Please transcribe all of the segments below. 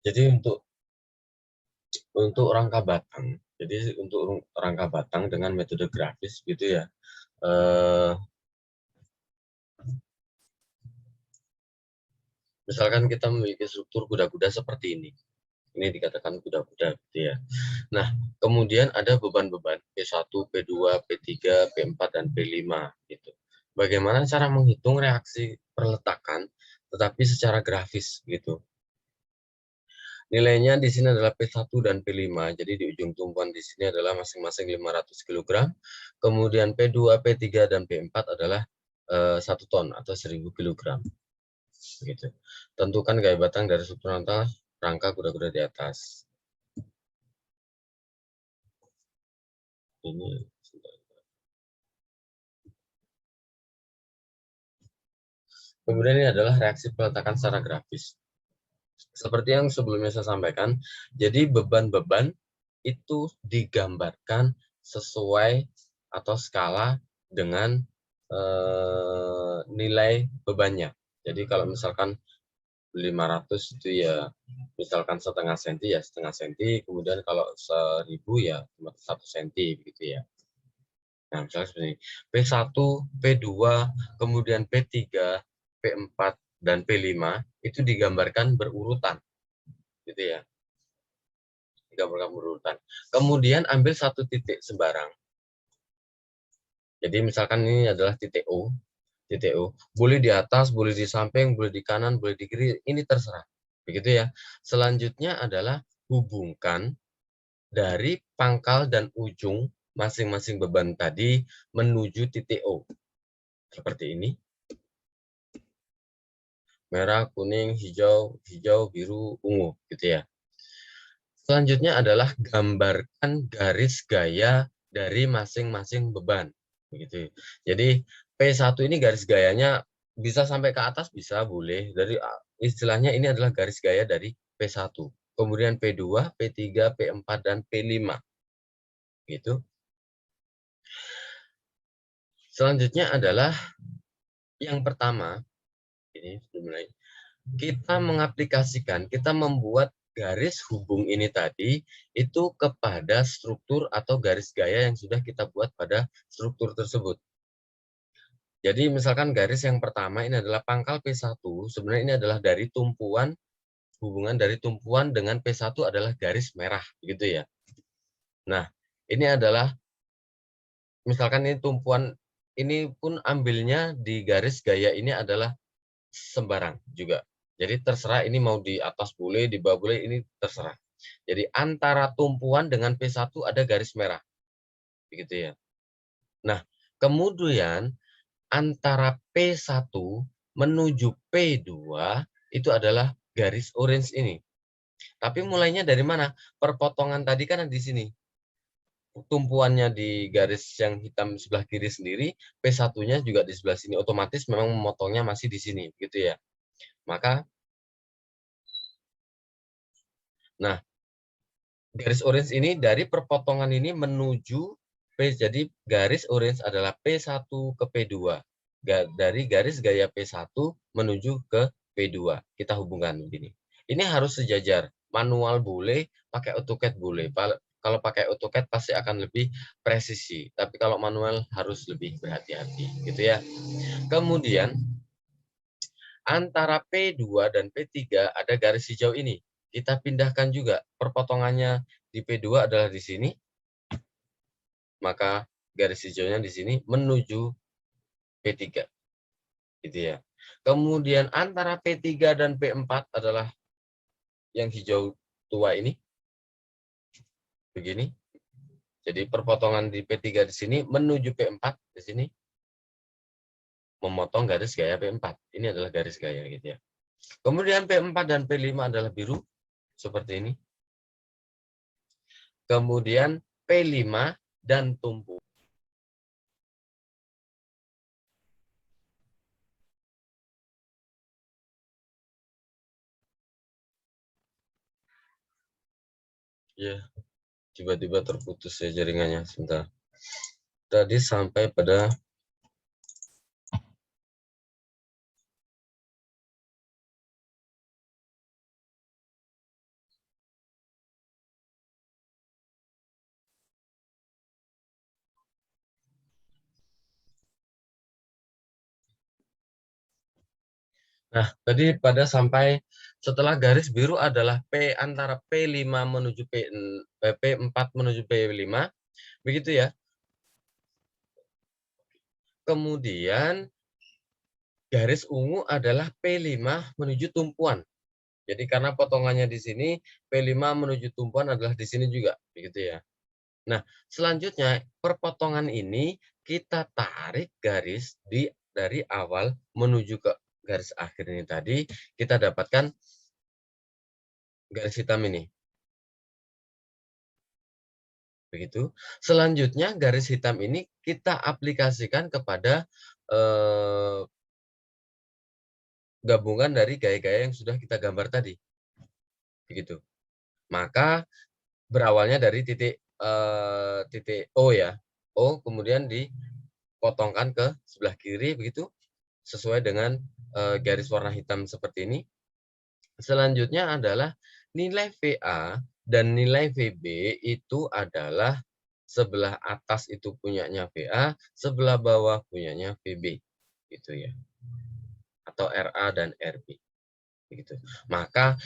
Jadi untuk rangka batang, jadi untuk rangka batang dengan metode grafis gitu ya. Misalkan kita memiliki struktur kuda-kuda seperti ini. Ini dikatakan kuda-kuda gitu ya. Nah, kemudian ada beban-beban P1, P2, P3, P4 dan P5 gitu. Bagaimana cara menghitung reaksi perletakan tetapi secara grafis gitu. Nilainya di sini adalah P1 dan P5. Jadi di ujung tumpuan di sini adalah masing-masing 500 kg. Kemudian P2, P3 dan P4 adalah 1 ton atau 1000 kg. Begitu. Tentukan gaya batang dari struktur rangka kuda-kuda di atas. Ini kemudian ini adalah reaksi peletakan secara grafis. Seperti yang sebelumnya saya sampaikan, jadi beban-beban itu digambarkan sesuai atau skala dengan nilai bebannya. Jadi kalau misalkan 500 itu ya misalkan setengah senti ya setengah senti, kemudian kalau 1000 ya cuma 1 senti begitu ya. Nah, misalnya seperti ini. P1, P2, kemudian P3, P4 dan P5 itu digambarkan berurutan gitu ya. Digambarkan berurutan. Kemudian ambil satu titik sembarang. Jadi misalkan ini adalah titik O, titik O. Boleh di atas, boleh di samping, boleh di kanan, boleh di kiri, ini terserah. Begitu ya. Selanjutnya adalah hubungkan dari pangkal dan ujung masing-masing beban tadi menuju titik O. Seperti ini. Merah, kuning, hijau, biru, ungu gitu ya. Selanjutnya adalah gambarkan garis gaya dari masing-masing beban begitu. Jadi P1 ini garis gayanya bisa sampai ke atas bisa boleh. Dari istilahnya ini adalah garis gaya dari P1. Kemudian P2, P3, P4 dan P5 gitu. Selanjutnya adalah yang pertama ini mulai kita mengaplikasikan, kita membuat garis hubung ini tadi itu kepada struktur atau garis gaya yang sudah kita buat pada struktur tersebut. Jadi misalkan garis yang pertama ini adalah pangkal P1, sebenarnya ini adalah dari tumpuan, hubungan dari tumpuan dengan P1 adalah garis merah, gitu ya. Nah, ini adalah, misalkan ini tumpuan, ini pun ambilnya di garis gaya ini adalah sembarang juga. Jadi terserah ini mau di atas boleh, di bawah boleh, ini terserah. Jadi antara tumpuan dengan P1 ada garis merah. Begitu ya. Nah, kemudian antara P1 menuju P2 itu adalah garis orange ini. Tapi mulainya dari mana? Perpotongan tadi kan di sini. Tumpuannya di garis yang hitam sebelah kiri sendiri, P1-nya juga di sebelah sini. Otomatis memang memotongnya masih di sini, gitu ya. Maka, nah, garis orange ini dari perpotongan ini menuju P, jadi garis orange adalah P1 ke P2. Dari garis gaya P1 menuju ke P2. Kita hubungkan begini. Ini harus sejajar. Manual boleh, pakai AutoCAD boleh. Kalau pakai AutoCAD pasti akan lebih presisi. Tapi kalau manual harus lebih berhati-hati, gitu ya. Kemudian antara P2 dan P3 ada garis hijau ini. Kita pindahkan juga. Perpotongannya di P2 adalah di sini. Maka garis hijaunya di sini menuju P3. Gitu ya. Kemudian antara P3 dan P4 adalah yang hijau tua ini. Begini. Jadi perpotongan di P3 di sini menuju P4 di sini. Memotong garis gaya P4. Ini adalah garis gaya gitu ya. Kemudian P4 dan P5 adalah biru seperti ini. Kemudian P5 dan tumpu. Ya, tiba-tiba terputus ya jaringannya sebentar. Tadi sampai pada Nah, tadi pada sampai setelah garis biru adalah P antara P5 menuju P4 menuju P5, begitu ya. Kemudian garis ungu adalah P5 menuju tumpuan. Jadi karena potongannya di sini, P5 menuju tumpuan adalah di sini juga, begitu ya. Nah, selanjutnya perpotongan ini kita tarik garis dari awal menuju ke garis akhir ini tadi, kita dapatkan garis hitam ini. Begitu. Selanjutnya garis hitam ini kita aplikasikan kepada gabungan dari gaya-gaya yang sudah kita gambar tadi. Begitu. Maka berawalnya dari titik O ya. O kemudian dipotongkan ke sebelah kiri begitu sesuai dengan garis warna hitam seperti ini. Selanjutnya adalah nilai VA dan nilai VB itu adalah sebelah atas itu punyanya VA, sebelah bawah punyanya VB. Gitu ya. Atau RA dan RB. Begitu. Maka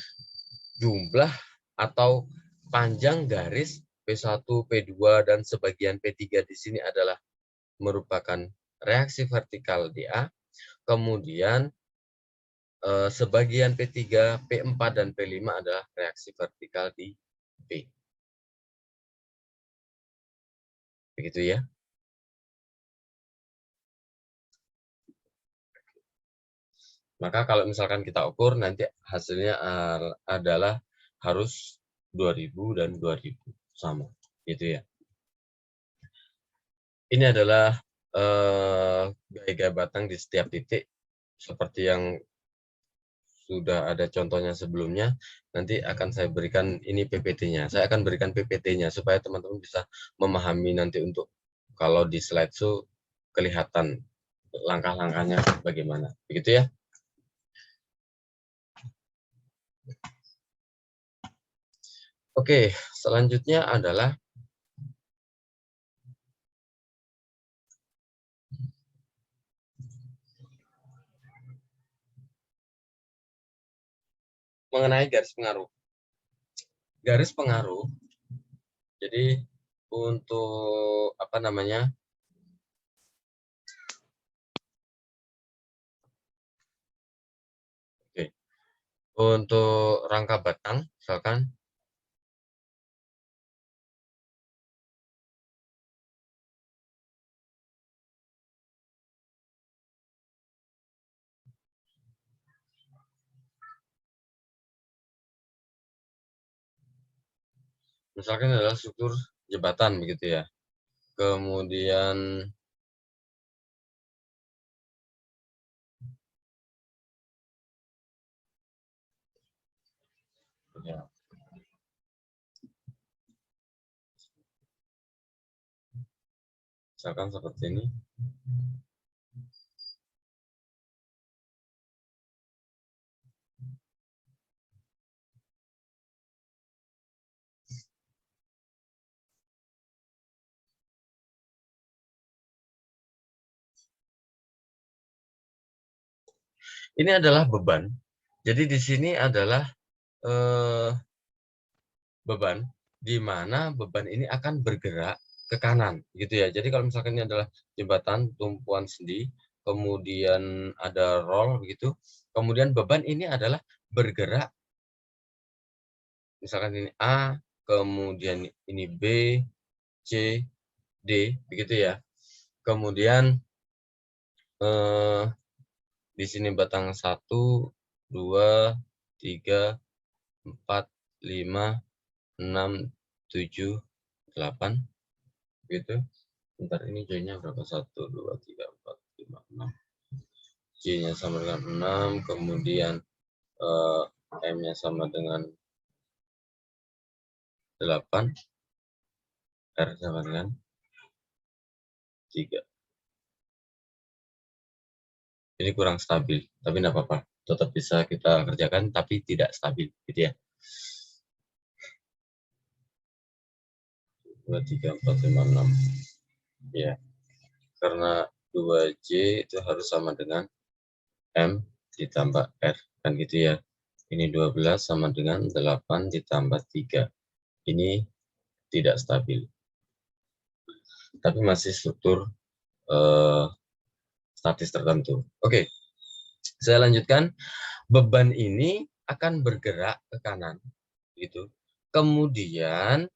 jumlah atau panjang garis P1, P2 dan sebagian P3 di sini adalah merupakan reaksi vertikal di A, kemudian sebagian P3, P4 dan P5 adalah reaksi vertikal di B. Begitu ya. Maka kalau misalkan kita ukur nanti hasilnya adalah harus 2000 dan 2000 sama. Gitu ya. Ini adalah gaya-gaya batang di setiap titik seperti yang sudah ada contohnya sebelumnya. Nanti akan saya berikan ini PPT-nya. Saya akan berikan PPT-nya supaya teman-teman bisa memahami nanti untuk kalau di slideshow kelihatan langkah-langkahnya bagaimana. Begitu ya. Oke, selanjutnya adalah mengenai garis pengaruh. Garis pengaruh, jadi untuk apa namanya? Oke, untuk rangka batang, misalkan adalah struktur jembatan begitu ya. Kemudian ya, misalkan seperti ini. Ini adalah beban. Jadi di sini adalah beban, di mana beban ini akan bergerak ke kanan, gitu ya. Jadi kalau misalkan ini adalah jembatan tumpuan sendi, kemudian ada roll begitu, kemudian beban ini adalah bergerak, misalkan ini A, kemudian ini B, C, D, begitu ya. Kemudian di sini batang 1, 2, 3, 4, 5, 6, 7, 8, gitu. Bentar, ini J-nya berapa? 1, 2, 3, 4, 5, 6. J-nya sama dengan 6, kemudian M-nya sama dengan 8, R sama dengan 3. Ini kurang stabil, tapi tidak apa-apa. Tetap bisa kita kerjakan, tapi tidak stabil, gitu ya. 2, 3, 4, 5, 6. Ya, karena 2J itu harus sama dengan M, ditambah R, kan gitu ya. Ini 12 sama dengan 8 ditambah 3. Ini tidak stabil. Tapi masih struktur statis tertentu. Oke, saya lanjutkan. Beban ini akan bergerak ke kanan, gitu. Kemudian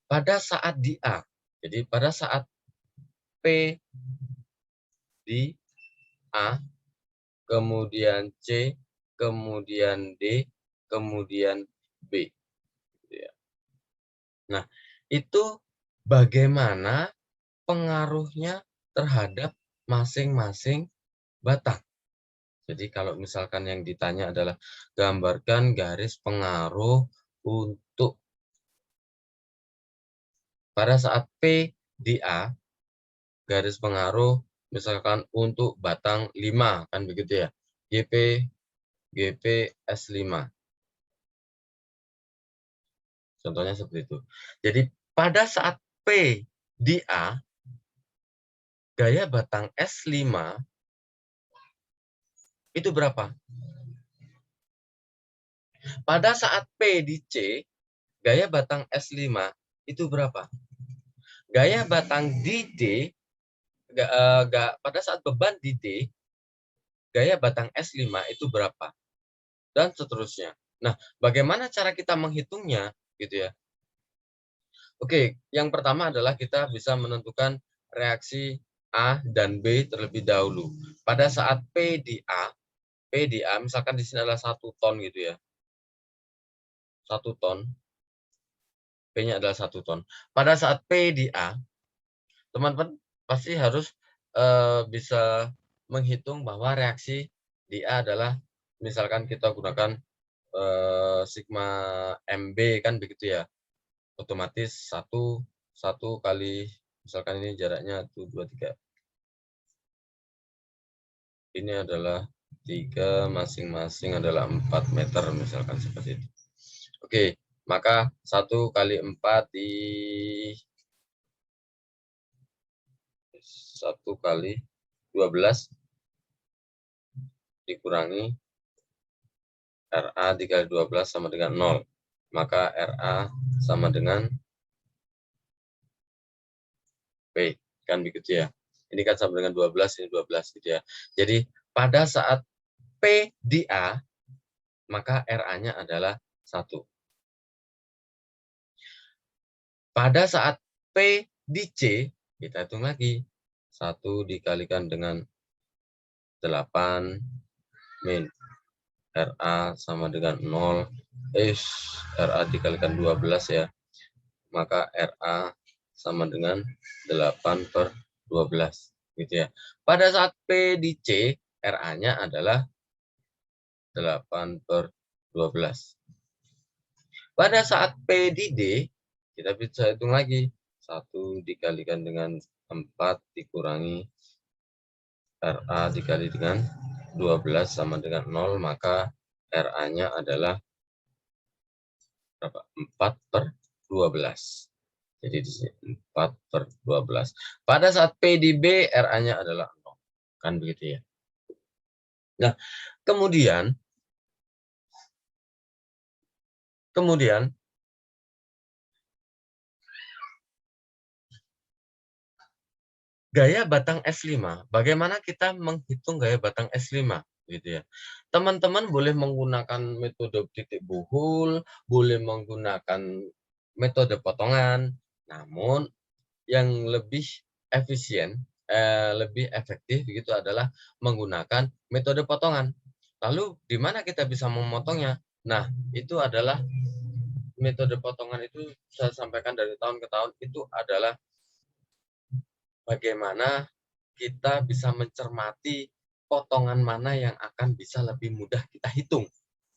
pada saat di A, jadi pada saat P di A, kemudian C, kemudian D, kemudian B. Nah, itu bagaimana pengaruhnya terhadap masing-masing batang. Jadi kalau misalkan yang ditanya adalah gambarkan garis pengaruh untuk pada saat P di A, garis pengaruh misalkan untuk batang 5, kan begitu ya. GP, GP, S5. Contohnya seperti itu. Jadi pada saat P di A, gaya batang S5 itu berapa? Pada saat P di C, gaya batang S5 itu berapa? Gaya batang di D, pada saat beban di D, gaya batang S5 itu berapa? Dan seterusnya. Nah, bagaimana cara kita menghitungnya? Gitu ya. Oke, yang pertama adalah kita bisa menentukan reaksi A dan B terlebih dahulu. Pada saat P di A, misalkan di sini adalah 1 ton gitu ya. 1 ton, P-nya adalah 1 ton. Pada saat P di A, teman-teman pasti harus bisa menghitung bahwa reaksi di A adalah misalkan kita gunakan sigma MB kan begitu ya. Otomatis 1 kali misalkan ini jaraknya 1 2 3. Ini adalah 3, masing-masing adalah 4 meter misalkan seperti itu. Oke, maka 1 kali 4 di 1 kali 12 dikurangi RA dikali 12 sama dengan 0. Maka RA sama dengan P. Kan begitu ya. Ini kan sama dengan 12, ini 12 gitu ya. Jadi pada saat P di A, maka RA-nya adalah 1. Pada saat P di C, kita hitung lagi. 1 dikalikan dengan 8 min RA sama dengan 0. RA dikalikan 12 ya. Maka RA sama dengan 8/12. Gitu ya. Pada saat P di C, RA-nya adalah 8/12. Pada saat P di D, kita bisa hitung lagi. 1 dikalikan dengan 4 dikurangi RA dikali dengan 12 sama dengan 0, maka RA-nya adalah berapa? 4/12. Jadi di sini 4/12. Pada saat P di B, RA-nya adalah 0. Kan begitu ya. Nah, kemudian gaya batang S5. Bagaimana kita menghitung gaya batang S5? Gitu ya. Teman-teman boleh menggunakan metode titik buhul, boleh menggunakan metode potongan, namun yang lebih efisien, lebih efektif begitu adalah menggunakan metode potongan. Lalu di mana kita bisa memotongnya? Nah, itu adalah metode potongan itu saya sampaikan dari tahun ke tahun itu adalah bagaimana kita bisa mencermati potongan mana yang akan bisa lebih mudah kita hitung.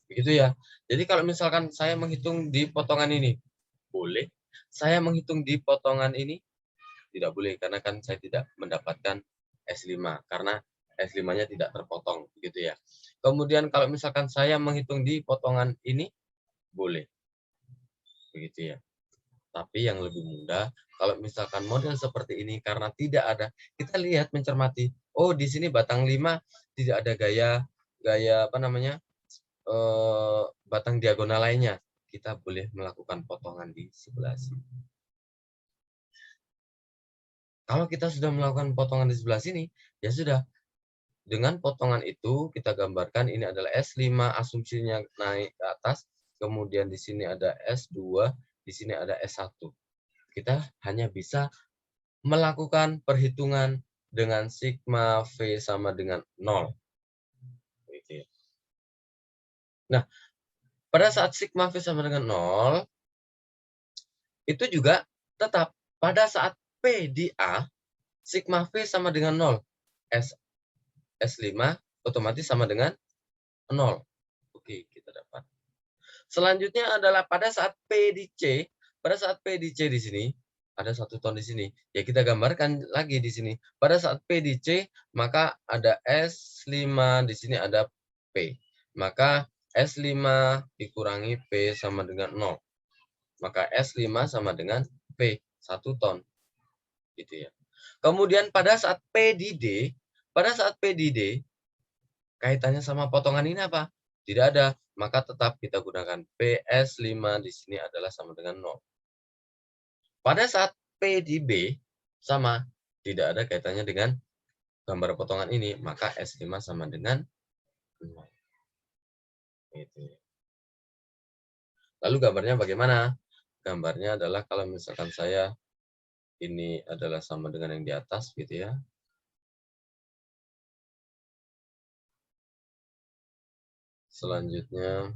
Begitu ya. Jadi kalau misalkan saya menghitung di potongan ini, boleh. Saya menghitung di potongan ini, tidak boleh. Karena kan saya tidak mendapatkan S5. Karena S5-nya tidak terpotong. Begitu ya. Kemudian kalau misalkan saya menghitung di potongan ini, boleh. Begitu ya. Tapi yang lebih mudah, kalau misalkan model seperti ini karena tidak ada, kita lihat mencermati, oh di sini batang 5 tidak ada gaya gaya apa namanya, batang diagonal lainnya, kita boleh melakukan potongan di sebelah sini. Kalau kita sudah melakukan potongan di sebelah sini, ya sudah. Dengan potongan itu kita gambarkan ini adalah S5, asumsinya naik ke atas, kemudian di sini ada S2, di sini ada S1. Kita hanya bisa melakukan perhitungan dengan sigma V sama dengan 0. Gitu ya. Nah, pada saat sigma V sama dengan 0, itu juga tetap pada saat P di A, sigma V sama dengan 0. S5 otomatis sama dengan 0. Oke, kita dapat. Selanjutnya adalah pada saat P di C, pada saat P di C di sini, ada 1 ton di sini. Ya kita gambarkan lagi di sini. Pada saat P di C, maka ada S5, di sini ada P. Maka S5 dikurangi P sama dengan 0. Maka S5 sama dengan P, 1 ton. Gitu ya. Kemudian pada saat P di D, pada saat P di D, kaitannya sama potongan ini apa? Tidak ada, maka tetap kita gunakan PS5 di sini adalah sama dengan 0. Pada saat P di B sama, tidak ada kaitannya dengan gambar potongan ini, maka S5 sama dengan 0. Gitu. Lalu gambarnya bagaimana? Gambarnya adalah kalau misalkan saya ini adalah sama dengan yang di atas gitu ya. Selanjutnya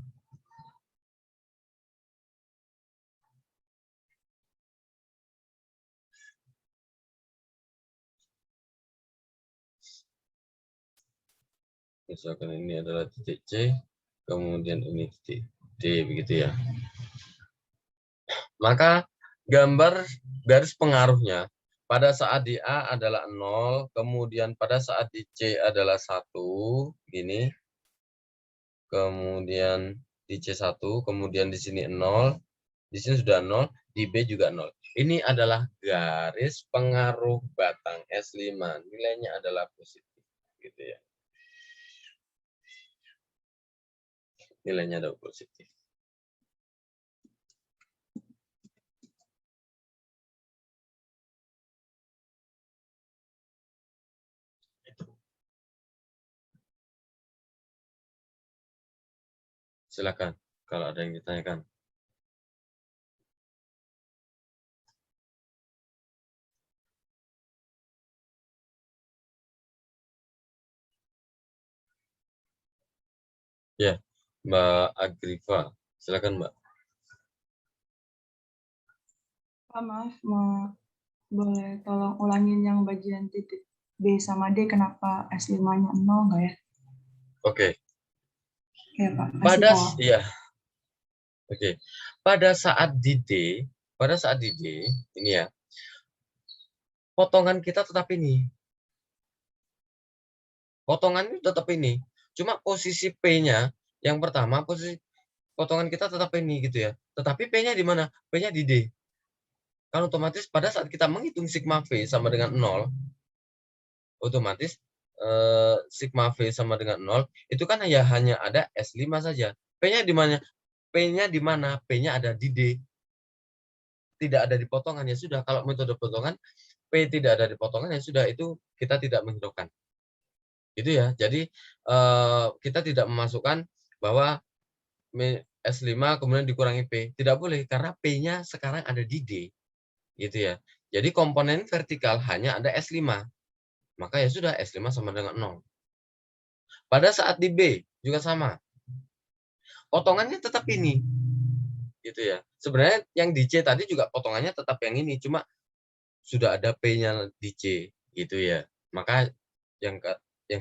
misalkan ini adalah titik C, kemudian ini titik D begitu ya. Maka gambar garis pengaruhnya pada saat di A adalah 0, kemudian pada saat di C adalah 1, gini. Kemudian di C1, kemudian di sini 0, di sini sudah 0, di B juga 0. Ini adalah garis pengaruh batang S5. Nilainya adalah positif, gitu ya. Nilainya adalah positif. Silakan kalau ada yang ditanyakan. Ya, Mbak Agriva. Silakan, Mbak. Pak, maaf, boleh tolong ulangin yang bagian titik B sama D, kenapa S5-nya 0 nggak ya? Oke. Ya, Pak, kasih tahu. Ya. Oke. Pada saat di D, ini ya, potongan kita tetap ini. Potongan ini tetap ini. Cuma posisi P-nya, yang pertama, posisi potongan kita tetap ini gitu ya. Tetapi P-nya di mana? P-nya di D. Kan otomatis pada saat kita menghitung sigma V sama dengan 0, otomatis sigma V sama dengan 0, itu kan hanya ada S5 saja. P-nya di mana? P-nya di mana? P-nya ada di D. Tidak ada di potongan, ya sudah. Kalau metode potongan, P tidak ada di potongan, ya sudah, itu kita tidak menghiraukan. Gitu ya. Jadi kita tidak memasukkan bahwa S5 kemudian dikurangi P. Tidak boleh karena P-nya sekarang ada di D. Gitu ya. Jadi komponen vertikal hanya ada S5. Maka ya sudah S5 sama dengan 0. Pada saat di B juga sama. Potongannya tetap ini. Gitu ya. Sebenarnya yang di C tadi juga potongannya tetap yang ini, cuma sudah ada P-nya di C gitu ya. Maka yang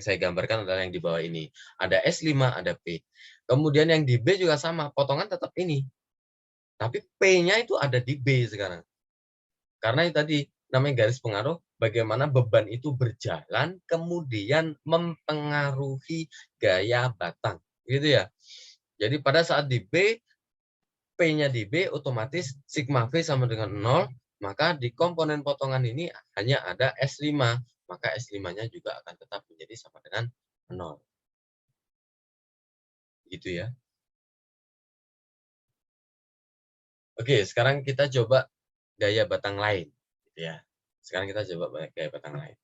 saya gambarkan adalah yang di bawah ini. Ada S5, ada P. Kemudian yang di B juga sama, potongan tetap ini. Tapi P-nya itu ada di B sekarang. Karena itu tadi namanya garis pengaruh, bagaimana beban itu berjalan kemudian mempengaruhi gaya batang. Gitu ya. Jadi pada saat di B, P-nya di B otomatis sigma V sama dengan 0, maka di komponen potongan ini hanya ada S5, maka S5-nya juga akan tetap menjadi sama dengan 0. gitu ya. Oke, sekarang kita coba gaya batang lain, gitu ya. Sekarang kita coba gaya batang lain.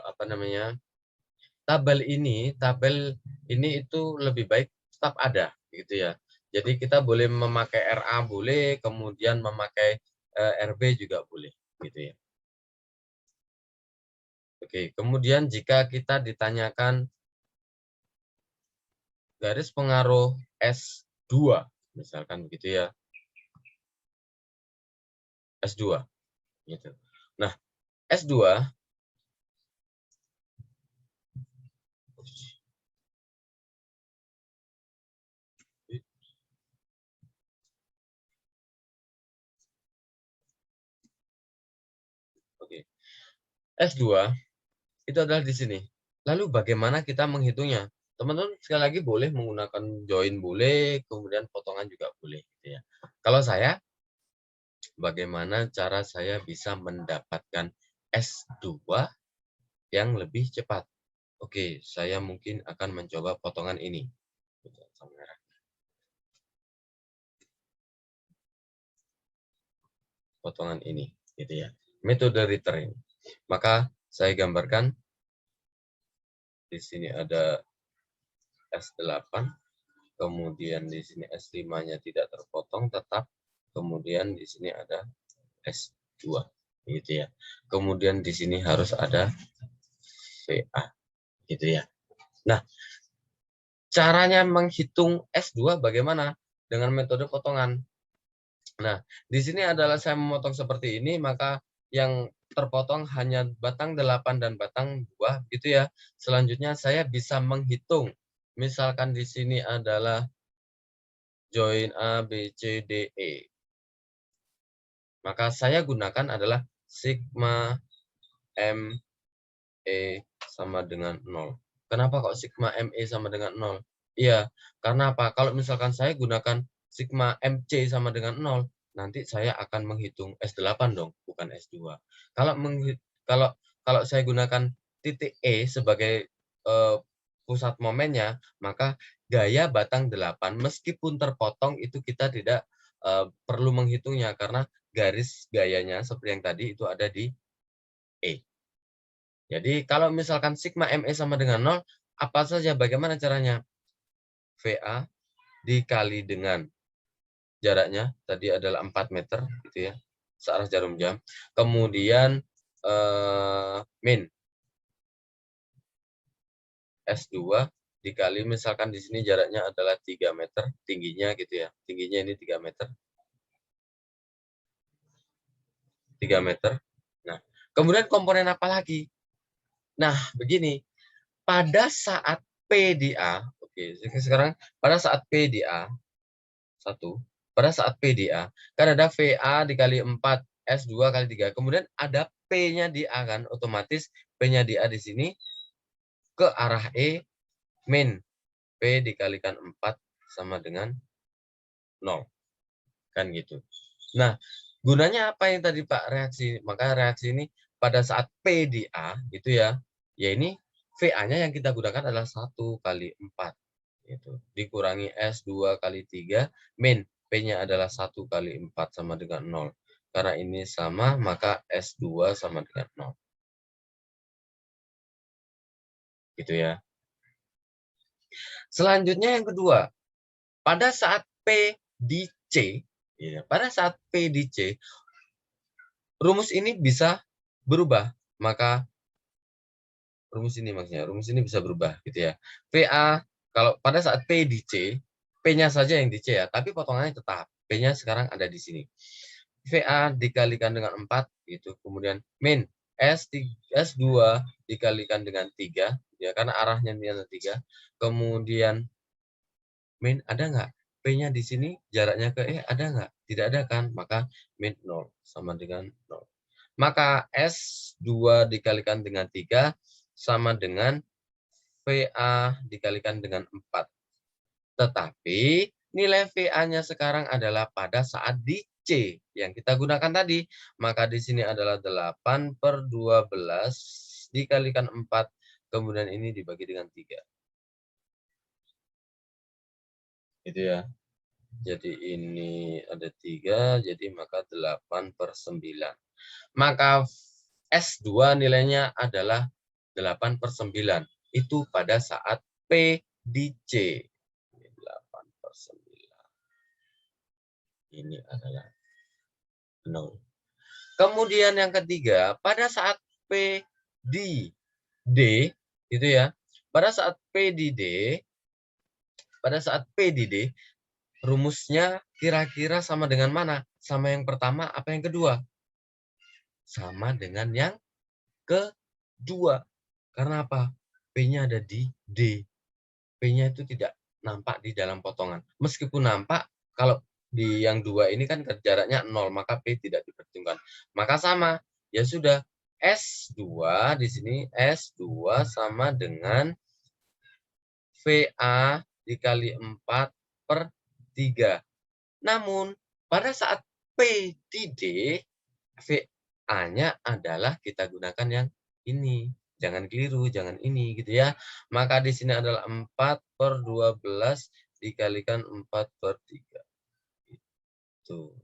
Apa namanya? Tabel ini itu lebih baik tetap ada, gitu ya. Jadi kita boleh memakai RA boleh, kemudian memakai RB juga boleh, gitu ya. Oke, kemudian jika kita ditanyakan garis pengaruh S2, misalkan begitu ya, S2, gitu. Nah, S2, oke, S2 itu adalah di sini. Lalu bagaimana kita menghitungnya? Teman-teman sekali lagi boleh menggunakan join boleh, kemudian potongan juga boleh, gitu ya. Kalau saya, bagaimana cara saya bisa mendapatkan S2 yang lebih cepat? Oke, saya mungkin akan mencoba potongan ini. Potongan ini, gitu ya. Metode return. Maka saya gambarkan di sini ada S8, kemudian di sini S5-nya tidak terpotong tetap, kemudian di sini ada S2, gitu ya. Kemudian di sini harus ada VA, gitu ya. Nah, caranya menghitung S2 bagaimana? Dengan metode potongan. Nah, di sini adalah saya memotong seperti ini, maka yang terpotong hanya batang 8 dan batang 2, gitu ya. Selanjutnya saya bisa menghitung. Misalkan di sini adalah join A, B, C, D, E. Maka saya gunakan adalah sigma M, E sama dengan 0. Kenapa kok sigma ME sama dengan 0? Iya, karena apa? Kalau misalkan saya gunakan sigma MC sama dengan 0, nanti saya akan menghitung S8 dong, bukan S2. Kalau kalau kalau saya gunakan titik E sebagai pusat momennya, maka gaya batang 8 meskipun terpotong itu kita tidak perlu menghitungnya karena garis gayanya seperti yang tadi itu ada di E. Jadi kalau misalkan sigma ME sama dengan 0, apa saja bagaimana caranya? VA dikali dengan jaraknya, tadi adalah 4 meter, gitu ya, searah jarum jam. Kemudian min S2 dikali misalkan di sini jaraknya adalah 3 meter, tingginya gitu ya, tingginya ini 3 meter. 3 meter. Nah, kemudian komponen apa lagi? Nah, begini, pada saat P di A, oke, sekarang pada saat P di A, 1, pada saat P di A, kan ada VA dikali 4, S2 kali 3, kemudian ada P-nya di A kan, otomatis P-nya di A di sini ke arah E, min P dikalikan 4 sama dengan 0, kan gitu. Nah, gunanya apa yang tadi Pak reaksi? Maka reaksi ini pada saat P di A gitu ya. Ya ini VA-nya yang kita gunakan adalah 1 kali 4 gitu. Dikurangi S2 kali 3 min P-nya adalah 1 kali 4 sama dengan 0. Karena ini sama maka S2 sama dengan 0. Gitu ya. Selanjutnya yang kedua, pada saat P di C, ya, pada saat P di C, rumus ini bisa berubah. Maka rumus ini maksudnya, rumus ini bisa berubah gitu ya. VA kalau pada saat P di C, P-nya saja yang di C ya, tapi potongannya tetap. P-nya sekarang ada di sini. VA dikalikan dengan 4 gitu. Kemudian min S2 dikalikan dengan 3 ya karena arahnya ini adalah 3. Kemudian min ada nggak? P-nya di sini jaraknya ke E ada nggak? Tidak ada kan? Maka min 0 sama dengan 0. Maka S2 dikalikan dengan 3 sama dengan VA dikalikan dengan 4. Tetapi nilai VA-nya sekarang adalah pada saat di C yang kita gunakan tadi. Maka di sini adalah 8/12 dikalikan 4, kemudian ini dibagi dengan 3. Gitu ya. Jadi ini ada 3, jadi maka 8/9. Maka S2 nilainya adalah 8/9. Itu pada saat P di C. 8/9. Ini adalah 0. Kemudian yang ketiga, pada saat P di D, itu ya. Pada saat P di D, rumusnya kira-kira sama dengan mana? Sama yang pertama apa yang kedua? Sama dengan yang kedua. Karena apa? P-nya ada di D. P-nya itu tidak nampak di dalam potongan. Meskipun nampak, kalau di yang dua ini kan jaraknya 0, maka P tidak diperhitungkan. Maka sama, ya sudah. S2 di sini, S2 sama dengan VA dikali 4/3. Namun, pada saat P di D, VA-nya adalah kita gunakan yang ini. Jangan keliru, jangan ini gitu ya. Maka di sini adalah 4/12 dikalikan 4/3. Itu.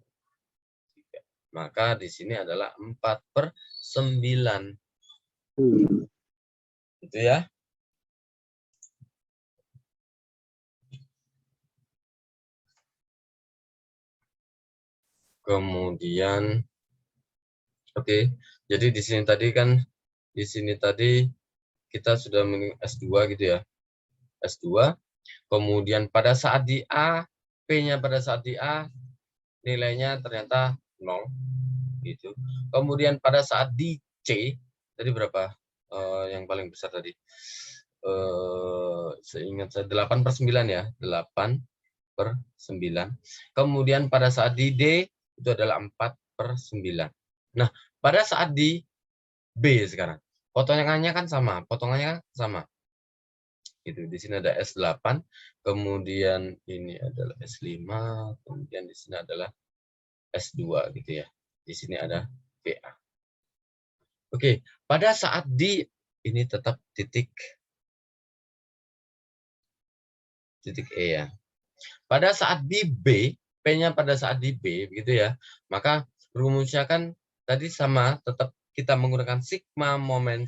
Maka di sini adalah 4/9. Gitu ya. Kemudian oke. Jadi di sini tadi kan kita sudah S2 gitu ya. S2. Kemudian pada saat di A, P-nya pada saat di A nilainya ternyata 0 gitu. Kemudian pada saat di C tadi berapa? Yang paling besar tadi. Seingat saya 8/9 ya, 8/9. Kemudian pada saat di D itu adalah 4/9. Nah, pada saat di B sekarang, potongannya kan sama, Gitu. Di sini ada S8, kemudian ini adalah S5, kemudian di sini adalah S2 gitu ya. Di sini ada VA. Oke, pada saat di ini tetap titik E ya. Pada saat di B, P-nya pada saat di B begitu ya. Maka rumusnya kan tadi sama, tetap kita menggunakan sigma momen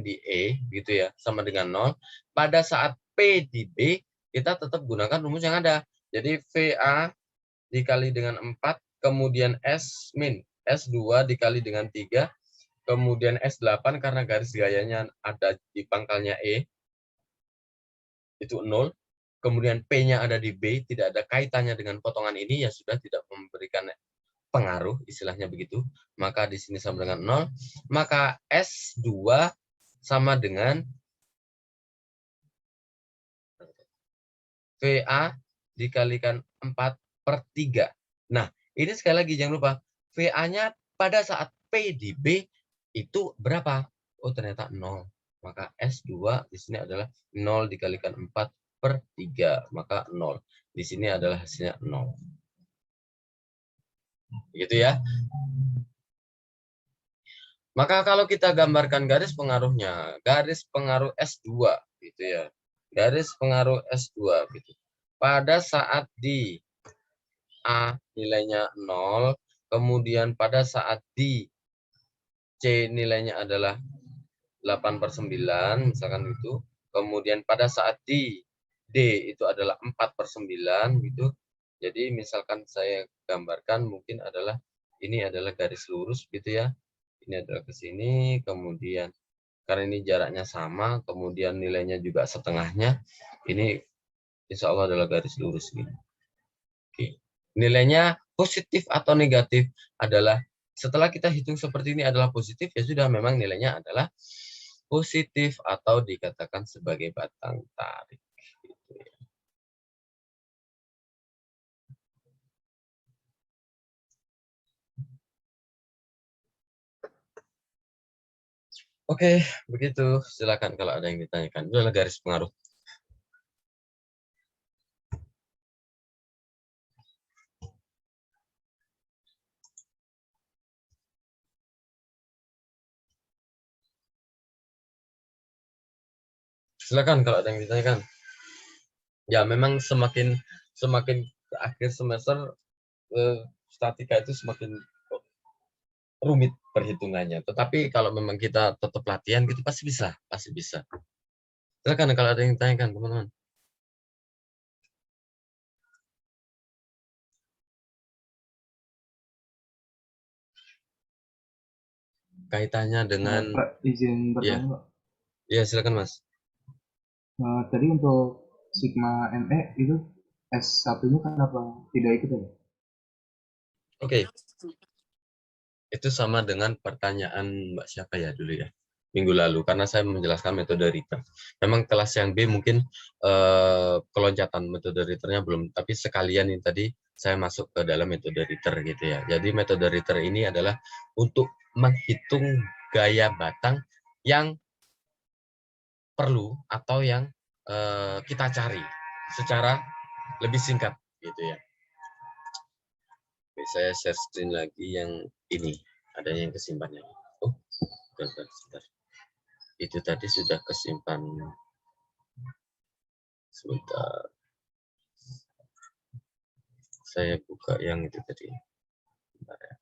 di E gitu ya, sama dengan 0. Pada saat P di B, kita tetap gunakan rumus yang ada. Jadi VA dikali dengan 4, kemudian S min S2 dikali dengan 3, kemudian S8 karena garis gayanya ada di pangkalnya E, itu 0. Kemudian P-nya ada di B, tidak ada kaitannya dengan potongan ini, ya sudah tidak memberikan pengaruh, istilahnya begitu. Maka di sini sama dengan 0. Maka S2 sama dengan VA dikalikan 4/3. Nah, ini sekali lagi jangan lupa, VA-nya pada saat P di B itu berapa? Oh, ternyata 0. Maka S2 di sini adalah 0 dikalikan 4/3, maka 0. Di sini adalah hasilnya 0. Gitu ya. Maka kalau kita gambarkan garis pengaruhnya, garis pengaruh S2 gitu ya. Garis pengaruh S2 gitu. Pada saat di A nilainya 0, kemudian pada saat di C nilainya adalah 8/9, misalkan itu. Kemudian pada saat di D itu adalah 4/9 gitu. Jadi misalkan saya gambarkan mungkin adalah ini adalah garis lurus gitu ya. Ini adalah ke sini, kemudian karena ini jaraknya sama, kemudian nilainya juga setengahnya, ini insya Allah adalah garis lurus ini. Oke. Nilainya positif atau negatif adalah setelah kita hitung seperti ini adalah positif, ya sudah memang nilainya adalah positif atau dikatakan sebagai batang tarik. Gitu ya. Oke, begitu. Silakan kalau ada yang ditanyakan. Itu adalah garis pengaruh. Silakan kalau ada yang ditanyakan. Ya, memang semakin ke akhir semester statika itu semakin rumit perhitungannya. Tetapi kalau memang kita tetap latihan gitu pasti bisa, pasti bisa. Silakan kalau ada yang ditanyakan, teman-teman. Kaitannya dengan Pak, izin ya, bertanya, Pak. ya silakan Mas. Tadi untuk Sigma ME itu S1-nya kenapa tidak ikut ya? Oke. Itu sama dengan pertanyaan Mbak siapa ya dulu ya, minggu lalu, karena saya menjelaskan metode Ritter. Memang kelas yang B mungkin keloncatan metode Ritternya belum, tapi sekalian ini tadi saya masuk ke dalam metode Ritter gitu ya. Jadi metode Ritter ini adalah untuk menghitung gaya batang yang perlu atau yang kita cari secara lebih singkat gitu ya. Oke, saya share screen lagi yang ini, adanya yang kesimpannya. Oh, sebentar. Itu tadi sudah kesimpan. Sebentar. Saya buka yang itu tadi. Bentar ya.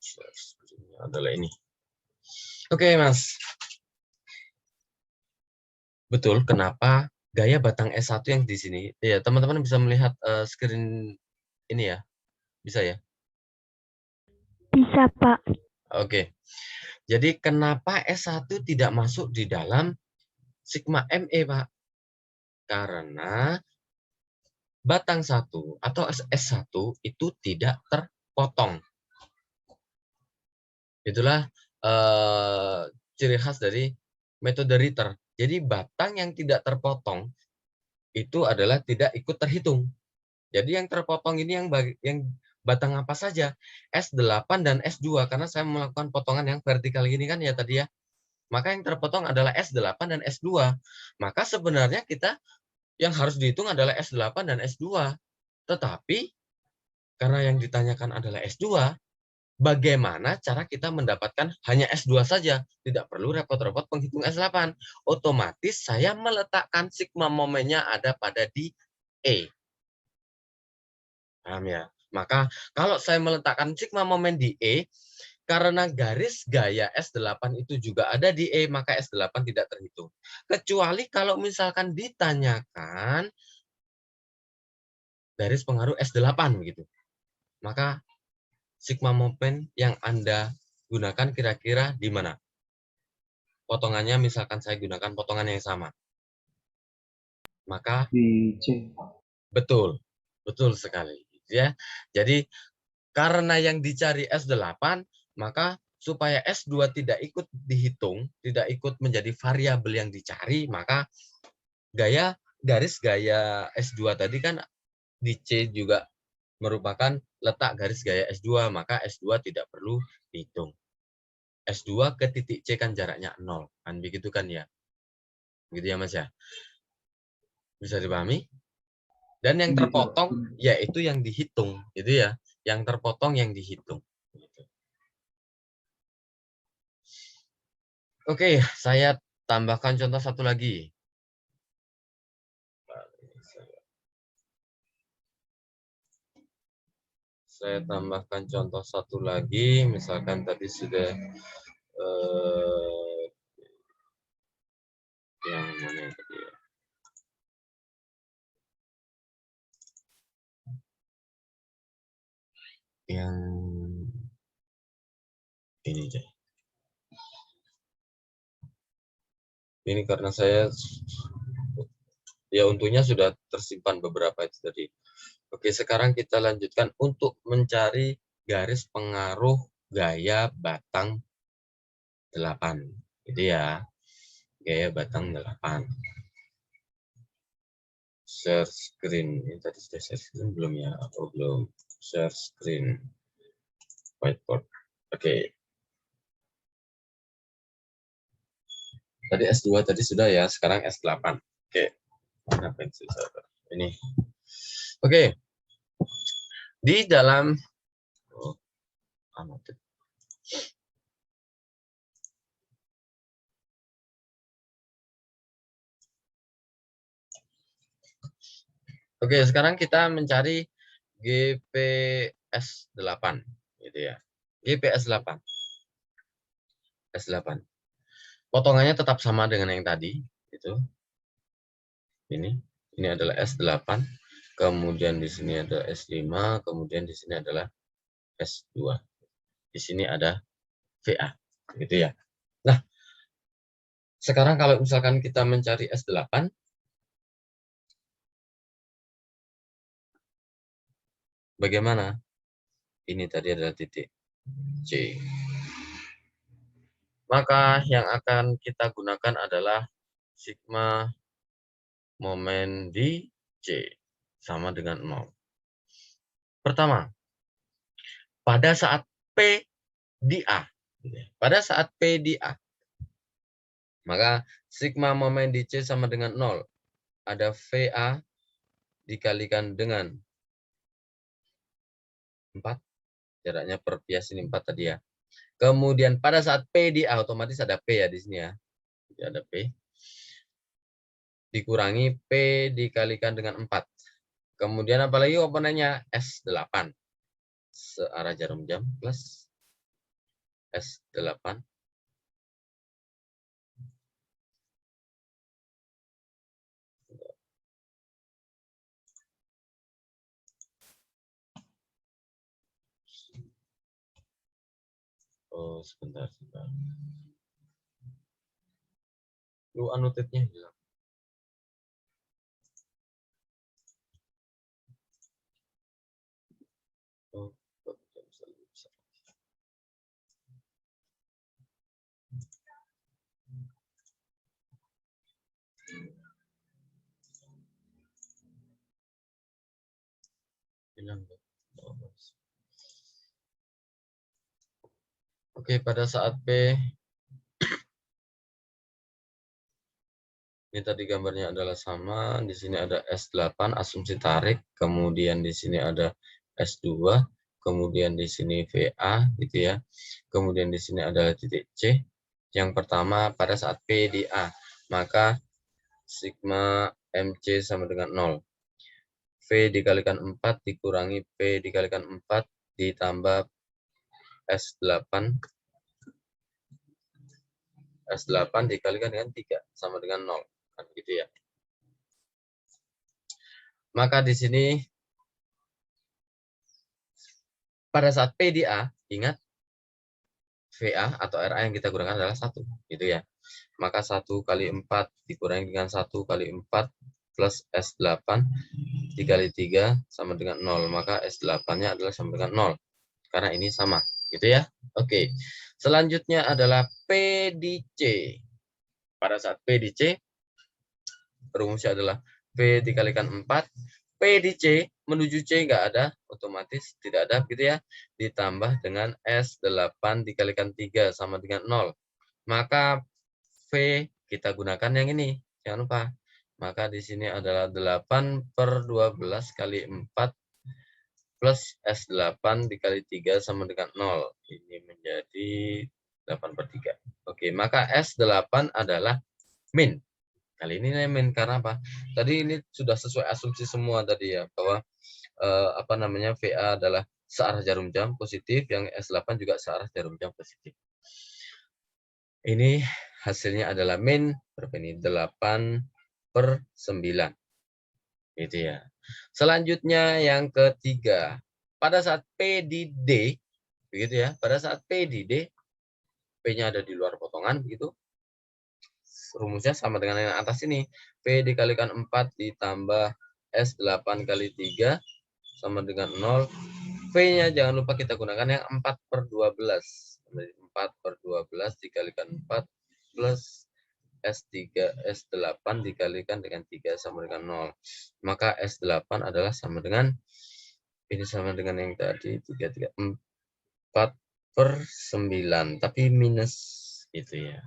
Share screen-nya adalah ini. Oke, Mas. Betul, kenapa gaya batang S1 yang di sini? Ya, teman-teman bisa melihat screen ini ya. Bisa ya? Bisa, Pak. Oke. Jadi kenapa S1 tidak masuk di dalam Sigma ME, Pak? Karena batang 1 atau S1 itu tidak terpotong. Itulah ciri khas dari metode Ritter. Jadi batang yang tidak terpotong itu adalah tidak ikut terhitung. Jadi yang terpotong ini yang batang apa saja? S8 dan S2 karena saya melakukan potongan yang vertikal gini kan ya tadi ya. Maka yang terpotong adalah S8 dan S2. Maka sebenarnya kita yang harus dihitung adalah S8 dan S2. Tetapi karena yang ditanyakan adalah S2, bagaimana cara kita mendapatkan hanya S2 saja? Tidak perlu repot-repot penghitung S8. Otomatis saya meletakkan sigma momennya ada pada di E. Paham ya? Maka kalau saya meletakkan sigma momen di E, karena garis gaya S8 itu juga ada di E, maka S8 tidak terhitung. Kecuali kalau misalkan ditanyakan garis pengaruh S8 begitu. Maka sigma momen yang Anda gunakan kira-kira di mana? Potongannya misalkan saya gunakan potongan yang sama. Maka Di C. betul sekali ya. Jadi karena yang dicari S8, maka supaya S2 tidak ikut dihitung, tidak ikut menjadi variabel yang dicari, maka garis gaya S2 tadi kan di C juga merupakan letak garis gaya S2, maka S2 tidak perlu dihitung. S2 ke titik C kan jaraknya 0, kan begitu kan ya? Begitu ya Mas ya? Bisa dipahami? Dan yang terpotong yaitu yang dihitung, gitu ya. Yang terpotong yang dihitung. Oke, saya tambahkan contoh satu lagi. Saya tambahkan contoh satu lagi, misalkan tadi sudah yang mana tadi ya? Yang ini deh. Ini karena saya ya untungnya sudah tersimpan beberapa itu tadi. Oke, sekarang kita lanjutkan untuk mencari garis pengaruh gaya batang 8. Gitu ya. Gaya batang 8. Share screen. Ini tadi sudah share screen belum ya? Atau belum? Share screen. Whiteboard. Oke. Tadi S2 tadi sudah ya, sekarang S8. Oke. Mana pensil saya? Ini. Oke. Di dalam Oke, sekarang kita mencari GPS 8 gitu ya. GPS 8. S8. Potongannya tetap sama dengan yang tadi, itu. Ini adalah S8, kemudian di sini ada S5, kemudian di sini adalah S2. Di sini ada VA, gitu ya. Nah, sekarang kalau misalkan kita mencari S8, bagaimana? Ini tadi adalah titik C. Maka yang akan kita gunakan adalah sigma momen di C sama dengan 0. Pertama, pada saat P di A. Pada saat P di A, maka sigma momen di C sama dengan 0. Ada VA dikalikan dengan 4. Jaraknya per bias ini 4 tadi ya. Kemudian pada saat P di A, otomatis ada P ya di sini ya. Jadi ada P. Dikurangi P dikalikan dengan 4. Kemudian apalagi komponennya? S8. Searah jarum jam plus S8. Oh, sebentar. Lu annotate-nya hilang. Oh, bisa. Hilang. Oke, pada saat P, ini tadi gambarnya adalah sama. Di sini ada S8, asumsi tarik. Kemudian di sini ada S2. Kemudian di sini VA, gitu ya. Kemudian di sini adalah titik C. Yang pertama pada saat P di A, maka sigma MC sama dengan 0. V dikalikan 4 dikurangi P dikalikan 4 ditambah S8. S8 dikalikan dengan 3 sama dengan 0. Kan gitu ya. Maka di sini pada saat P di A, ingat VA atau RA yang kita gunakan adalah 1, gitu ya. Maka 1 kali 4 dikurangi dengan 1 kali 4 plus S8 dikali 3 sama dengan 0. Maka S8-nya adalah sama dengan 0. Karena ini sama, gitu ya. Oke. Selanjutnya adalah P di C. Pada saat P di C, rumusnya adalah P dikalikan 4. P di C menuju C nggak ada, otomatis tidak ada gitu ya. Ditambah dengan S8 dikalikan 3 sama dengan 0. Maka V kita gunakan yang ini, jangan lupa. Maka di sini adalah 8/12 kali 4 plus S8 dikali 3 sama dengan 0. Ini menjadi 8/3. Oke, maka S8 adalah min. Kali ini min karena apa? Tadi ini sudah sesuai asumsi semua tadi ya, bahwa VA adalah searah jarum jam positif, yang S8 juga searah jarum jam positif. Ini hasilnya adalah min berapa ini? 8/9. Gitu ya. Selanjutnya yang ketiga, pada saat P di D, begitu ya. Pada saat P di D, P-nya ada di luar potongan begitu. Rumusnya sama dengan yang atas ini. P dikalikan 4 ditambah S8 kali 3 sama dengan 0. V-nya jangan lupa kita gunakan yang 4/12. 4/12 dikalikan 4 plus S8 dikalikan dengan 3 sama dengan 0. Maka S8 adalah sama dengan, ini sama dengan yang tadi, 4/9. Tapi minus itu ya.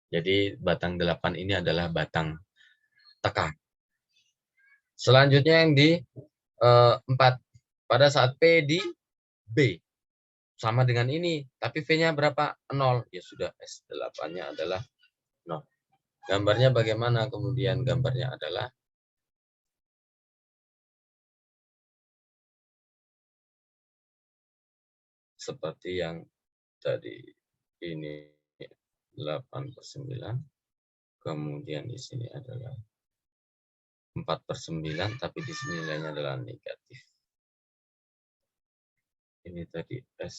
Jadi batang 8 ini adalah batang tekan. Selanjutnya yang di 4. Pada saat P di B. Sama dengan ini. Tapi V-nya berapa? 0. Ya sudah, S8-nya adalah 0. Gambarnya bagaimana? Kemudian gambarnya adalah seperti yang tadi. Ini 8/9. Kemudian di sini adalah 4/9, tapi di sini nilainya adalah negatif. Ini tadi S.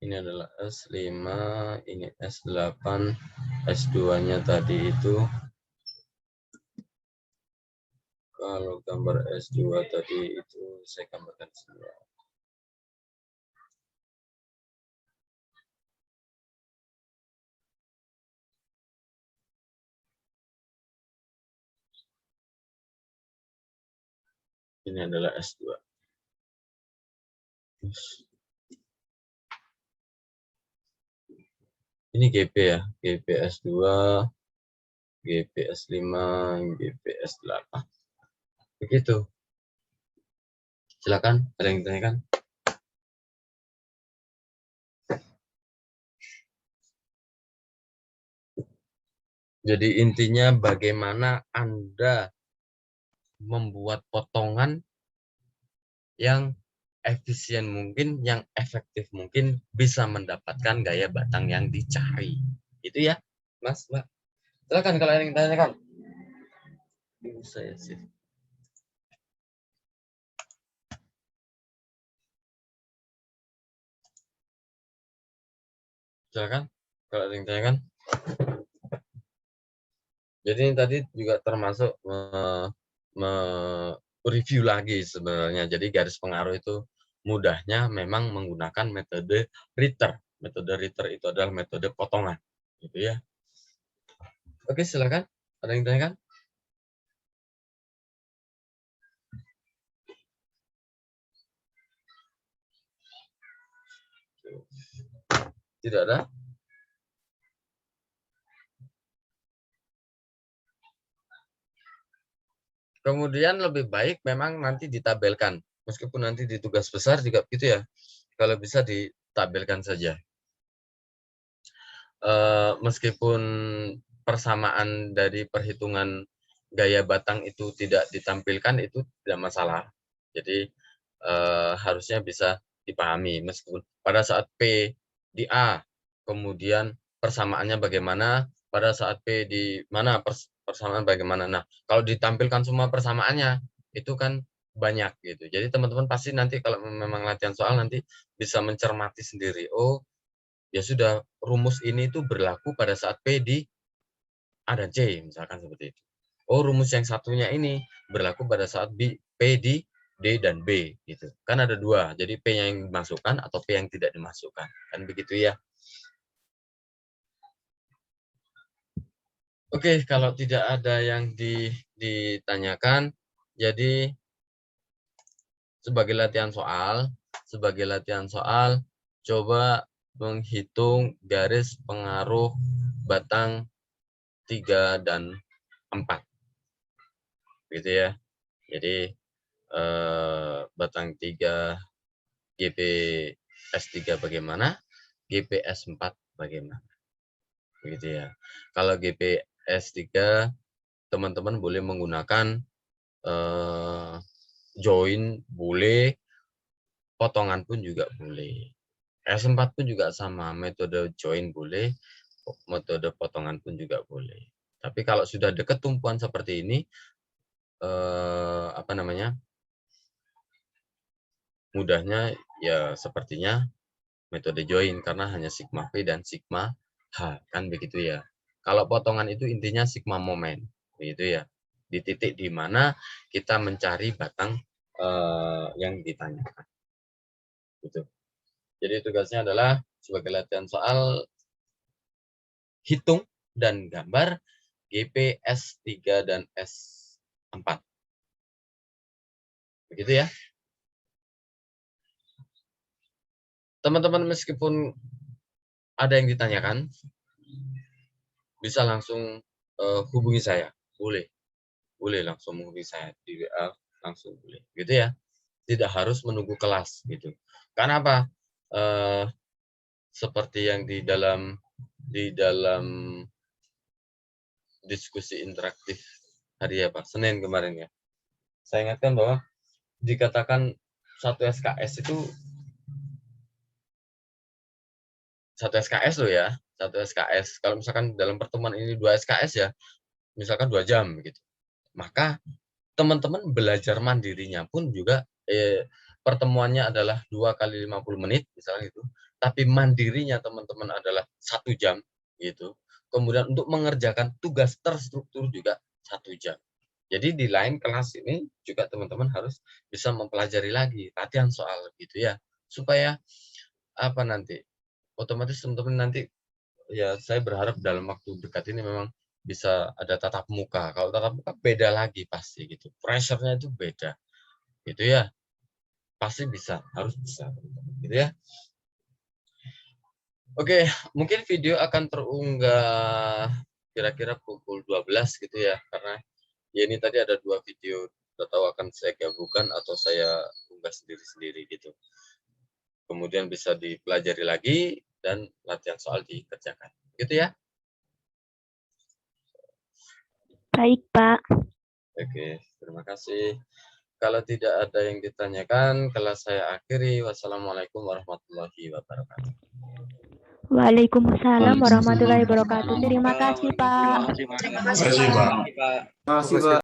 Ini adalah S5, ini S8, S2-nya tadi itu. Kalau gambar S2 tadi itu saya gambarkan semua. Ini adalah S2. Ini GP ya, GP S2, GP S5, GP S8. Begitu. Silakan, ada yang ditanyakan? Jadi intinya bagaimana Anda membuat potongan yang efisien mungkin, yang efektif mungkin, bisa mendapatkan gaya batang yang dicari. Itu ya, Mas, Mbak. Silakan kalau ada yang ditanyakan. Saya sih. Silakan kalau ada yang ditanyakan. Jadi ini tadi juga termasuk review lagi sebenarnya. Jadi garis pengaruh itu mudahnya memang menggunakan metode Ritter. Metode Ritter itu adalah metode potongan, gitu ya. Oke, silakan. Ada yang ditanyakan? Tidak ada? Kemudian lebih baik memang nanti ditabelkan. Meskipun nanti di tugas besar juga gitu ya. Kalau bisa ditabelkan saja. Meskipun persamaan dari perhitungan gaya batang itu tidak ditampilkan, itu tidak masalah. Jadi harusnya bisa dipahami. Meskipun pada saat P di A, kemudian persamaannya bagaimana, pada saat P di mana persamaan bagaimana. Nah, kalau ditampilkan semua persamaannya, itu kan banyak gitu. Jadi teman-teman pasti nanti kalau memang latihan soal nanti bisa mencermati sendiri. Oh, ya sudah, rumus ini itu berlaku pada saat P di A dan C, misalkan seperti itu. Oh, rumus yang satunya ini berlaku pada saat P di D dan B, gitu. Kan ada dua, jadi P yang dimasukkan atau P yang tidak dimasukkan. Kan begitu ya. Oke, kalau tidak ada yang ditanyakan, jadi sebagai latihan soal, coba menghitung garis pengaruh batang 3 dan 4. Gitu ya. Jadi batang 3 GPS3 bagaimana, GPS4 bagaimana. Begitu ya. Kalau GPS3 teman-teman boleh menggunakan join boleh, potongan pun juga boleh. S4 pun juga sama, metode join boleh, metode potongan pun juga boleh. Tapi kalau sudah dekat tumpuan seperti ini, mudahnya ya sepertinya metode join karena hanya sigma V dan sigma H, kan begitu ya. Kalau potongan itu intinya sigma moment, begitu ya. Di titik di mana kita mencari batang yang ditanyakan. Gitu. Jadi tugasnya adalah sebagai latihan soal hitung dan gambar GP S3 dan S4. Begitu ya. Teman-teman meskipun ada yang ditanyakan, bisa langsung hubungi saya. Boleh langsung menghubungi saya di WA, langsung boleh. Gitu ya. Tidak harus menunggu kelas gitu. Karena apa? Seperti yang di dalam diskusi interaktif hari apa? Senin kemarin ya. Saya ingatkan bahwa dikatakan satu SKS itu satu SKS loh ya, satu SKS. Kalau misalkan dalam pertemuan ini 2 SKS ya, misalkan 2 jam gitu. Maka teman-teman belajar mandirinya pun juga pertemuannya adalah 2 kali 50 menit misalnya itu, tapi mandirinya teman-teman adalah 1 jam gitu. Kemudian untuk mengerjakan tugas terstruktur juga 1 jam. Jadi di lain kelas ini juga teman-teman harus bisa mempelajari lagi, latihan soal gitu ya. Supaya apa nanti, otomatis teman-teman nanti ya saya berharap dalam waktu dekat ini memang bisa ada tatap muka. Kalau tatap muka beda lagi pasti gitu. Pressure-nya itu beda. Gitu ya. Pasti bisa, harus bisa. Gitu ya. Oke, mungkin video akan terunggah kira-kira pukul 12 gitu ya. Karena ya ini tadi ada 2 video, tidak tahu akan saya gabungkan atau saya unggah sendiri-sendiri gitu. Kemudian bisa dipelajari lagi dan latihan soal dikerjakan. Gitu ya. Baik, Pak. Oke, terima kasih. Kalau tidak ada yang ditanyakan, kelas saya akhiri. Wassalamualaikum warahmatullahi wabarakatuh. Waalaikumsalam warahmatullahi wabarakatuh. Terima kasih, Pak. Terima kasih, Pak. Terima kasih, Pak.